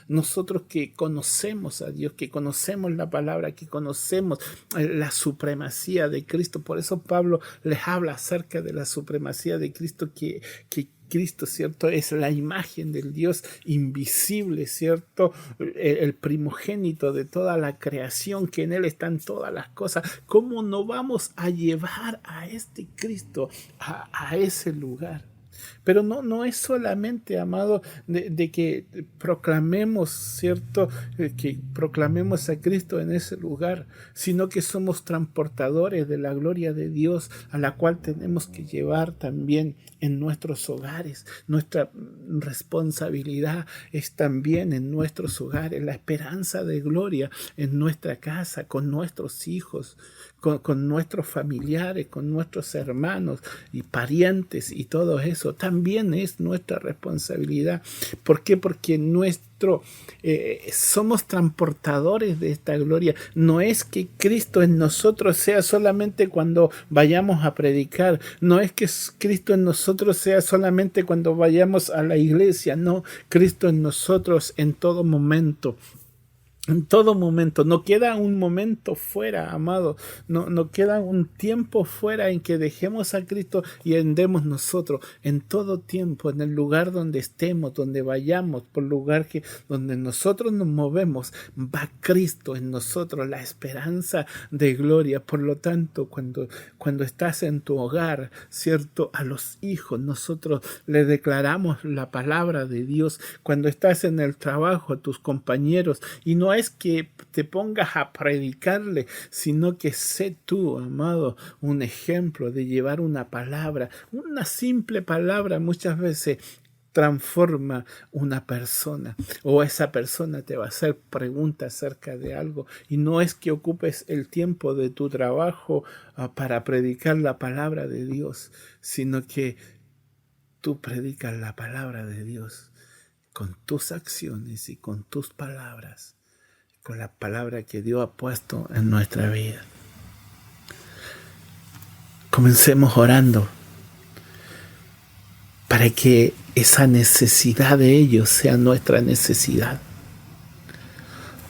Nosotros que conocemos a Dios, que conocemos la palabra, que conocemos la supremacía de Cristo. Por eso Pablo les habla acerca de la supremacía de Cristo, que Cristo, ¿cierto?, es la imagen del Dios invisible, ¿cierto?, el primogénito de toda la creación, que en Él están todas las cosas. ¿Cómo no vamos a llevar a este Cristo a ese lugar? Pero no es solamente, amado, de que proclamemos, ¿cierto?, que proclamemos a Cristo en ese lugar, sino que somos transportadores de la gloria de Dios, a la cual tenemos que llevar también en nuestros hogares. Nuestra responsabilidad es también en nuestros hogares, la esperanza de gloria en nuestra casa, con nuestros hijos, con nuestros familiares, con nuestros hermanos y parientes y todo eso. También es nuestra responsabilidad. ¿Por qué? Porque somos transportadores de esta gloria. No es que Cristo en nosotros sea solamente cuando vayamos a predicar. No es que Cristo en nosotros sea solamente cuando vayamos a la iglesia. No, Cristo en nosotros en todo momento. En todo momento, no queda un momento fuera, amado, no queda un tiempo fuera en que dejemos a Cristo y andemos nosotros. En todo tiempo, en el lugar donde estemos, donde vayamos, por lugar donde nosotros nos movemos, va Cristo en nosotros, la esperanza de gloria. Por lo tanto, cuando estás en tu hogar, cierto, a los hijos, nosotros le declaramos la palabra de Dios. Cuando estás en el trabajo, a tus compañeros, y no es que te pongas a predicarle, sino que sé tú, amado, un ejemplo de llevar una palabra, una simple palabra muchas veces transforma una persona, o esa persona te va a hacer preguntas acerca de algo, y no es que ocupes el tiempo de tu trabajo para predicar la palabra de Dios, sino que tú predicas la palabra de Dios con tus acciones y con tus palabras, con la palabra que Dios ha puesto en nuestra vida. Comencemos orando para que esa necesidad de ellos sea nuestra necesidad.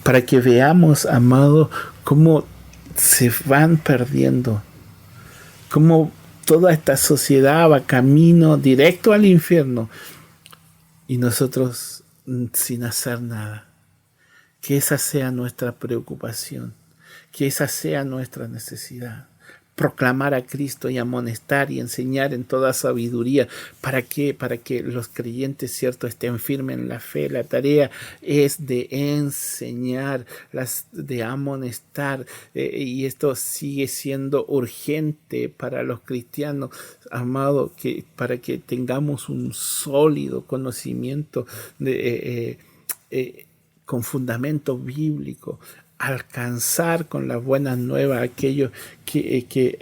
Para que veamos, amado, cómo se van perdiendo, cómo toda esta sociedad va camino directo al infierno y nosotros sin hacer nada. Que esa sea nuestra preocupación, que esa sea nuestra necesidad. Proclamar a Cristo y amonestar y enseñar en toda sabiduría. ¿Para qué? Para que los creyentes, cierto, estén firmes en la fe. La tarea es de enseñar, de amonestar, y esto sigue siendo urgente para los cristianos, amado, para que tengamos un sólido conocimiento con fundamento bíblico, alcanzar con las buenas nuevas aquellos que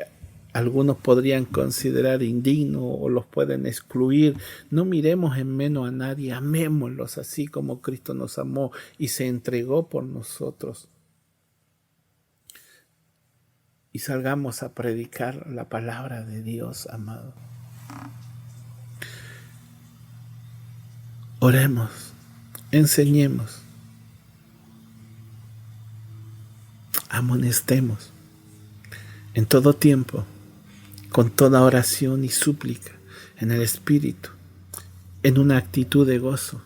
algunos podrían considerar indignos o los pueden excluir. No miremos en menos a nadie, amémoslos así como Cristo nos amó y se entregó por nosotros. Y salgamos a predicar la palabra de Dios, amado. Oremos, enseñemos, amonestemos en todo tiempo, con toda oración y súplica, en el Espíritu, en una actitud de gozo,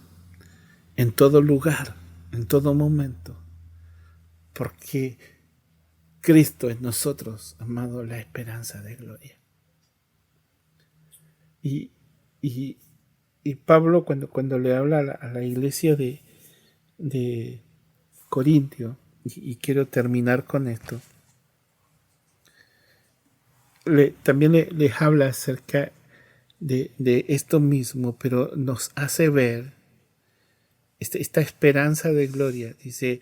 en todo lugar, en todo momento, porque Cristo es nosotros, amado, la esperanza de gloria. Y Pablo, cuando le habla a la iglesia de Corintio, y quiero terminar con esto, también les habla acerca de esto mismo, pero nos hace ver esta esperanza de gloria. Dice,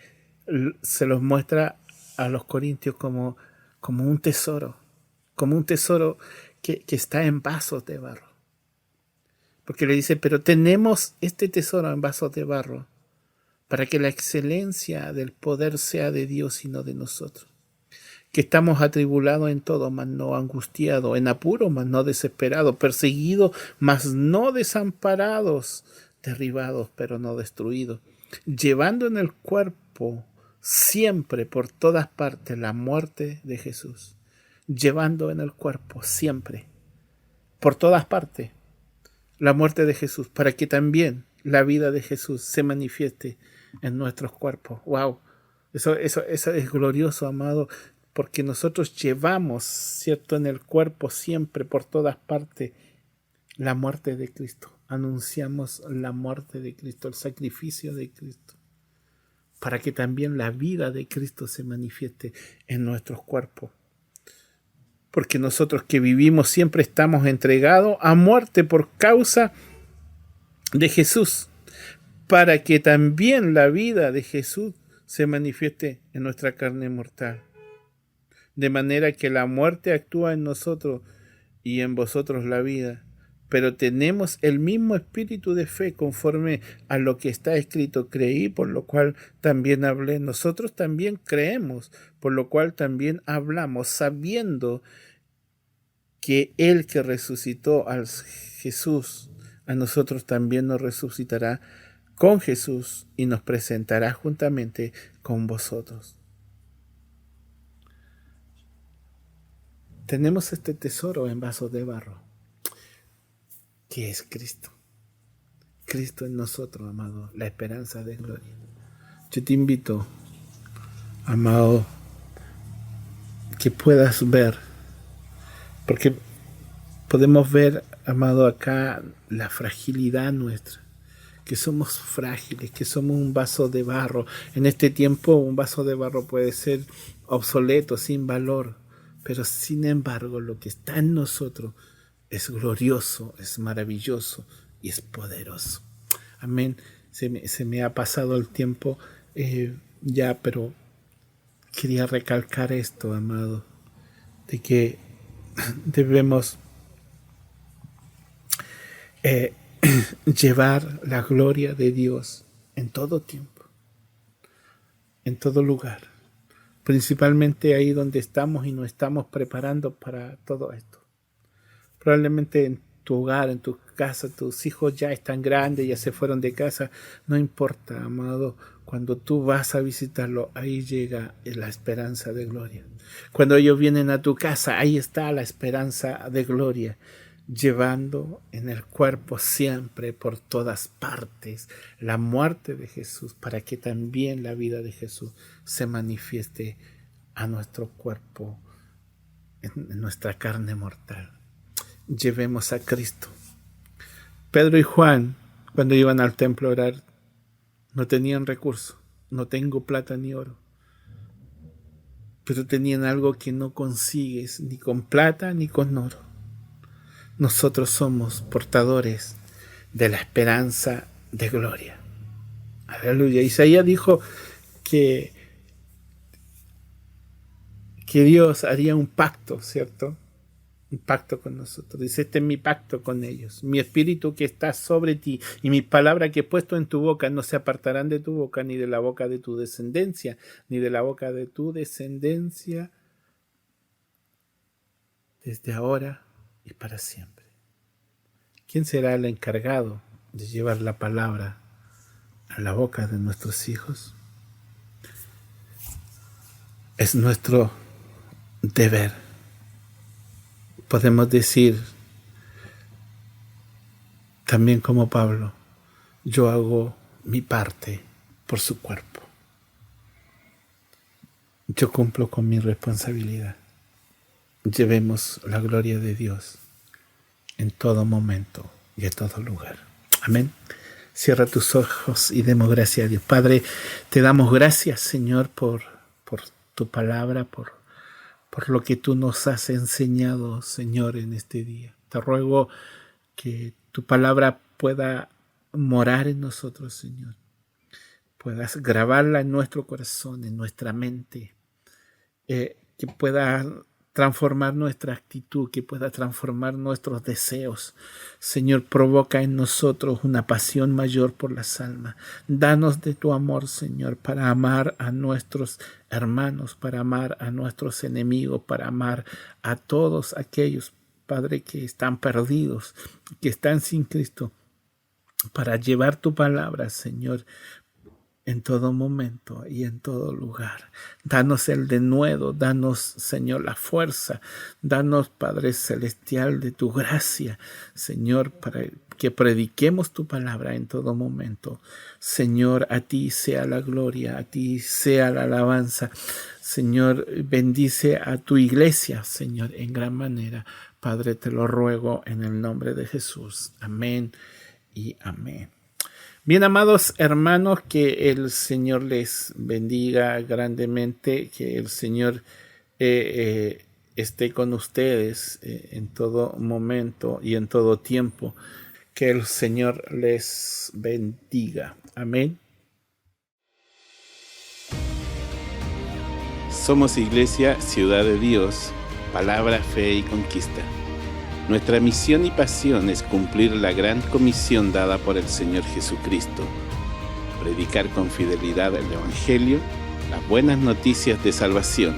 se los muestra a los corintios como un tesoro que está en vasos de barro. Porque le dice, pero tenemos este tesoro en vasos de barro para que la excelencia del poder sea de Dios y no de nosotros. Que estamos atribulados en todo, mas no angustiados, en apuro, mas no desesperados, perseguidos, mas no desamparados, derribados, pero no destruidos, llevando en el cuerpo siempre por todas partes la muerte de Jesús, llevando en el cuerpo siempre, por todas partes, la muerte de Jesús, para que también la vida de Jesús se manifieste en nuestros cuerpos. ¡Wow! Eso es glorioso, amado, porque nosotros llevamos, cierto, en el cuerpo siempre, por todas partes, la muerte de Cristo. Anunciamos la muerte de Cristo, el sacrificio de Cristo, para que también la vida de Cristo se manifieste en nuestros cuerpos. Porque nosotros que vivimos siempre estamos entregados a muerte por causa de Jesús, para que también la vida de Jesús se manifieste en nuestra carne mortal. De manera que la muerte actúa en nosotros y en vosotros la vida. Pero tenemos el mismo espíritu de fe conforme a lo que está escrito. Creí, por lo cual también hablé. Nosotros también creemos, por lo cual también hablamos, sabiendo que el que resucitó al Jesús, a nosotros también nos resucitará con Jesús y nos presentará juntamente con vosotros. Tenemos este tesoro en vasos de barro, que es Cristo. Cristo en nosotros, amado, la esperanza de gloria. Yo te invito, amado, que puedas ver, porque podemos ver, amado, acá la fragilidad nuestra, que somos frágiles, que somos un vaso de barro. En este tiempo un vaso de barro puede ser obsoleto, sin valor, pero sin embargo lo que está en nosotros es glorioso, es maravilloso y es poderoso. Amén. Se me ha pasado el tiempo ya, pero quería recalcar esto, amado, de que debemos llevar la gloria de Dios en todo tiempo, en todo lugar, principalmente ahí donde estamos y nos estamos preparando para todo esto. Probablemente en tu hogar, en tu casa, tus hijos ya están grandes, ya se fueron de casa, no importa, amado, cuando tú vas a visitarlo, ahí llega la esperanza de gloria. Cuando ellos vienen a tu casa, ahí está la esperanza de gloria, llevando en el cuerpo siempre, por todas partes, la muerte de Jesús, para que también la vida de Jesús se manifieste a nuestro cuerpo, en nuestra carne mortal. Llevemos a Cristo. Pedro y Juan, cuando iban al templo a orar, no tenían recursos. No tengo plata ni oro, pero tenían algo que no consigues ni con plata ni con oro. Nosotros somos portadores de la esperanza de gloria. Aleluya. Isaías dijo que Dios haría un pacto, ¿cierto? Un pacto con nosotros. Dice, este es mi pacto con ellos. Mi espíritu que está sobre ti y mis palabras que he puesto en tu boca no se apartarán de tu boca, ni de la boca de tu descendencia, ni de la boca de tu descendencia, desde ahora y para siempre. ¿Quién será el encargado de llevar la palabra a la boca de nuestros hijos? Es nuestro deber. Podemos decir también como Pablo, yo hago mi parte por su cuerpo. Yo cumplo con mi responsabilidad. Llevemos la gloria de Dios en todo momento y en todo lugar. Amén. Cierra tus ojos y demos gracias a Dios. Padre, te damos gracias, Señor, por tu palabra, por lo que tú nos has enseñado, Señor, en este día. Te ruego que tu palabra pueda morar en nosotros, Señor. Puedas grabarla en nuestro corazón, en nuestra mente. Que pueda transformar nuestra actitud, que pueda transformar nuestros deseos. Señor, provoca en nosotros una pasión mayor por las almas. Danos de tu amor, Señor, para amar a nuestros hermanos, para amar a nuestros enemigos, para amar a todos aquellos, Padre, que están perdidos, que están sin Cristo, para llevar tu palabra, Señor, en todo momento y en todo lugar. Danos el denuedo, danos, Señor, la fuerza, danos, Padre Celestial, de tu gracia, Señor, para que prediquemos tu palabra en todo momento. Señor, a ti sea la gloria, a ti sea la alabanza. Señor, bendice a tu iglesia, Señor, en gran manera. Padre, te lo ruego en el nombre de Jesús. Amén y amén. Bien, amados hermanos, que el Señor les bendiga grandemente, que el Señor esté con ustedes en todo momento y en todo tiempo. Que el Señor les bendiga. Amén. Somos Iglesia Ciudad de Dios, palabra, fe y conquista. Nuestra misión y pasión es cumplir la gran comisión dada por el Señor Jesucristo, predicar con fidelidad el Evangelio, las buenas noticias de salvación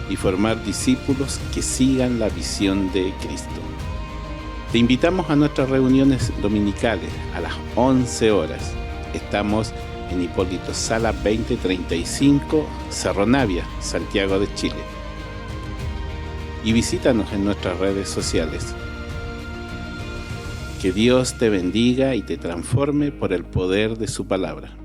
y formar discípulos que sigan la visión de Cristo. Te invitamos a nuestras reuniones dominicales a las 11 horas, Estamos en Hipólito Sala 2035, Cerro Navia, Santiago de Chile. Y visítanos en nuestras redes sociales. Que Dios te bendiga y te transforme por el poder de su palabra.